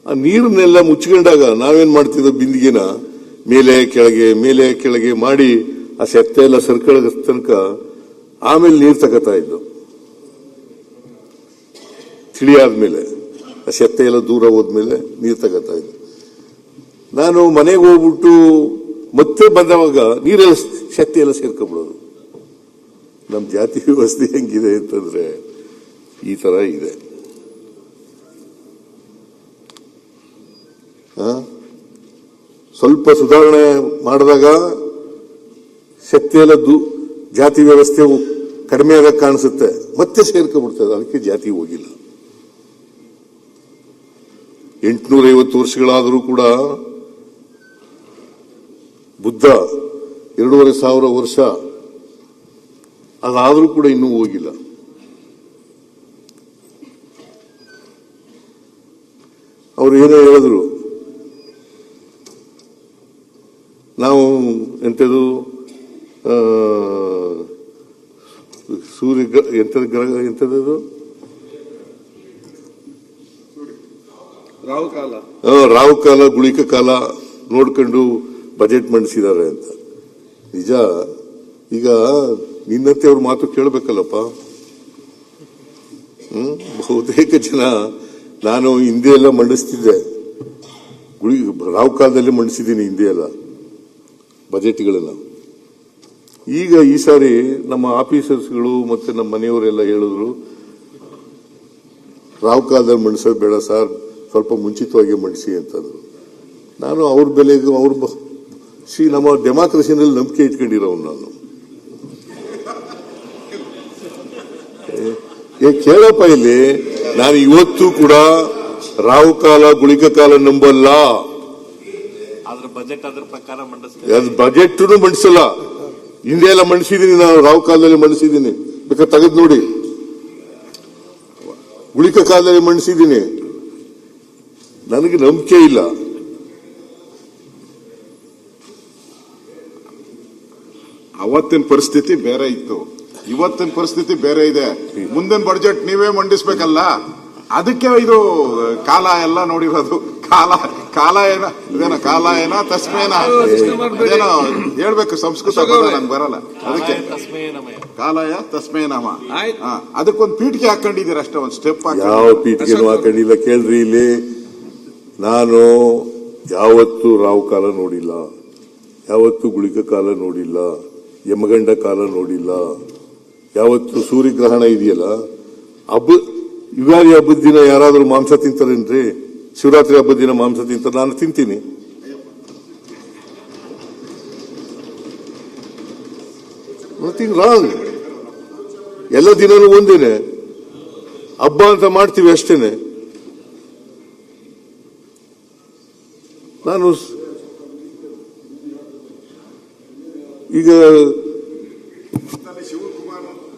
ಆ ನೀರನ್ನೆಲ್ಲ ಮುಚ್ಕೊಂಡಾಗ ನಾವೇನ್ ಮಾಡ್ತಿದ್ದ ಬಿಂದಿಗೆನ ಮೇಲೆ ಕೆಳಗೆ ಮಾಡಿ ಆ ಸೆತ್ತೆ ಎಲ್ಲ ಸರ್ಕಳ ತನಕ ಆಮೇಲೆ ನೀರು ತಗೋತಾ ಇದ್ದು. ತಿಳಿಯಾದ್ಮೇಲೆ ಆ ಸೆತ್ತೆ ಎಲ್ಲ ದೂರ ಹೋದ್ಮೇಲೆ ನೀರು ತಗೋತಾ ಇದ್ದು. ನಾನು ಮನೆಗೆ ಹೋಗ್ಬಿಟ್ಟು ಮತ್ತೆ ಬಂದವಾಗ ನೀರೆಲ್ಲ ಸೆತ್ತೆ ಎಲ್ಲ ಸೇರ್ಕೊಂಡ್ಬಿಡೋದು. ನಮ್ಮ ಜಾತಿ ವ್ಯವಸ್ಥೆ ಹೆಂಗಿದೆ ಅಂತಂದ್ರೆ ಈ ತರ ಇದೆ. ಸ್ವಲ್ಪ ಸುಧಾರಣೆ ಮಾಡಿದಾಗ ಶಕ್ತಿಯೆಲ್ಲ ಜಾತಿ ವ್ಯವಸ್ಥೆ ಕಡಿಮೆ ಆದಾಗ ಕಾಣಿಸುತ್ತೆ, ಮತ್ತೆ ಸೇರ್ಕೊಂಡ್ಬಿಡ್ತದೆ. ಅದಕ್ಕೆ ಜಾತಿ ಹೋಗಿಲ್ಲ. 850 ವರ್ಷಗಳಾದರೂ ಕೂಡ ಬುದ್ಧ 2500 ವರ್ಷ ಅದಾದರೂ ಕೂಡ ಇನ್ನೂ ಹೋಗಿಲ್ಲ. ಅವರು ಏನೋ ಹೇಳಿದ್ರು, ನಾವು ಎಂಥದ್ದು ಸೂರ್ಯ ಎಂಥದ್ದು ಗ್ರಹ ಎಂಥದ್ದು ರಾಹು ಕಾಲ ಗುಳಿಕ ಕಾಲ ನೋಡ್ಕೊಂಡು ಬಜೆಟ್ ಮಂಡಿಸಿದ್ದಾರೆ ಅಂತ. ನಿಜ. ಈಗ ನಿನ್ನಂತೆ ಅವ್ರ ಮಾತು ಕೇಳಬೇಕಲ್ಲಪ್ಪ. ಬಹುತೇಕ ಜನ ನಾನು ಹಿಂದೆ ಎಲ್ಲ ಮಂಡಿಸ್ತಿದ್ದೆ, ರಾಹು ಕಾಲದಲ್ಲಿ ಮಂಡಿಸಿದ್ದೀನಿ ಹಿಂದೆ ಎಲ್ಲ ಬಜೆಟ್ಗಳೆಲ್ಲ. ಈಗ ಈ ಸಾರಿ ನಮ್ಮ ಆಫೀಸರ್ಸ್ಗಳು ಮತ್ತೆ ನಮ್ಮ ಮನೆಯವರೆಲ್ಲ ಹೇಳಿದ್ರು, ರಾಹು ಕಾಲದಲ್ಲಿ ಮಂಡಿಸೋದು ಬೇಡ ಸರ್, ಸ್ವಲ್ಪ ಮುಂಚಿತವಾಗಿ ಮಂಡಿಸಿ ಅಂತಂದ್ರು. ನಾನು ಅವ್ರ ಬೆಲೆಗೂ ನಮ್ಮ ಡೆಮಾಕ್ರಸಿನಲ್ಲಿ ನಂಬಿಕೆ ಇಟ್ಕೊಂಡಿರೋನು ನಾನು. ಕೇಳಪ್ಪ ಇಲ್ಲಿ, ನಾನು ಇವತ್ತು ಕೂಡ ರಾಹು ಕಾಲ ಗುಳಿಕ ಕಾಲ ನಂಬಲ್ಲ. ಬಜೆಟ್ ಅದ್ರ ಪ್ರಕಾರ ಬಜೆಟ್ ಮಂಡಿಸಲ್ಲ. ಹಿಂದೆ ಎಲ್ಲ ಮಂಡಿಸಿದೀನಿ ನಾನು, ರಾಹು ಕಾಲದಲ್ಲಿ ಮಂಡಿಸಿದ್ದೀನಿ, ಬೇಕಾದ್ರೆ ತೆಗೆದು ನೋಡಿ. ಗುಳಿಕ ಕಾಲದಲ್ಲಿ ಮಂಡಿಸಿದ್ದೀನಿ. ನನಗೆ ನಂಬಿಕೆ ಇಲ್ಲ. ಅವತ್ತಿನ ಪರಿಸ್ಥಿತಿ ಬೇರೆ ಇತ್ತು, ಇವತ್ತಿನ ಪರಿಸ್ಥಿತಿ ಬೇರೆ ಇದೆ. ಮುಂದಿನ ಬಜೆಟ್ ನೀವೇ ಮಂಡಿಸ್ಬೇಕಲ್ಲ, ಅದಕ್ಕೆ ಇದು ಕಾಲ ಎಲ್ಲ ನೋಡಿರೋದು. ಕಾಲ ಏನ ತಸ್ಮೇನ ಏನೋ ಹೇಳ್ಬೇಕು, ಸಂಸ್ಕೃತ ನಂಗೆ ಬರಲ್ಲ. ಅದಕ್ಕೆ ಕಾಲಾಯ ತಸ್ಮೇ ನಮ. ಅದಕ್ಕೊಂದು ಪೀಠಿಗೆ ಹಾಕೊಂಡಿದ್ದೀರ ಅಷ್ಟೇ, ಒಂದು ಸ್ಟೆಪ್ ಯಾವ ಪೀಠಿಗೆ ಹಾಕೊಂಡಿಲ್ಲ ಕೇಳ್ರಿ. ಇಲ್ಲಿ ನಾನು ಯಾವತ್ತು ರಾಹು ಕಾಲ ನೋಡಿಲ್ಲ, ಯಾವತ್ತು ಗುಳಿಕ ಕಾಲ ನೋಡಿಲ್ಲ, ಯಮಗಂಡ ಕಾಲ ನೋಡಿಲ್ಲ. ಯಾವತ್ತು ಸೂರ್ಯಗ್ರಹಣ ಇದೆಯಲ್ಲ, ಯುಗಾದಿ ಹಬ್ಬದ ದಿನ ಯಾರಾದ್ರೂ ಮಾಂಸ ತಿಂತಾರೇನ್ರಿ? ಶಿವರಾತ್ರಿ ಹಬ್ಬದ ದಿನ ಮಾಂಸ ತಿಂತಾರೆ, ನಾನು ತಿಂತೀನಿ. Nothing wrong. ಎಲ್ಲ ದಿನನೂ ಒಂದೇನೆ, ಹಬ್ಬ ಅಂತ ಮಾಡ್ತೀವಿ ಅಷ್ಟೇನೆ. ನಾನು ಈಗ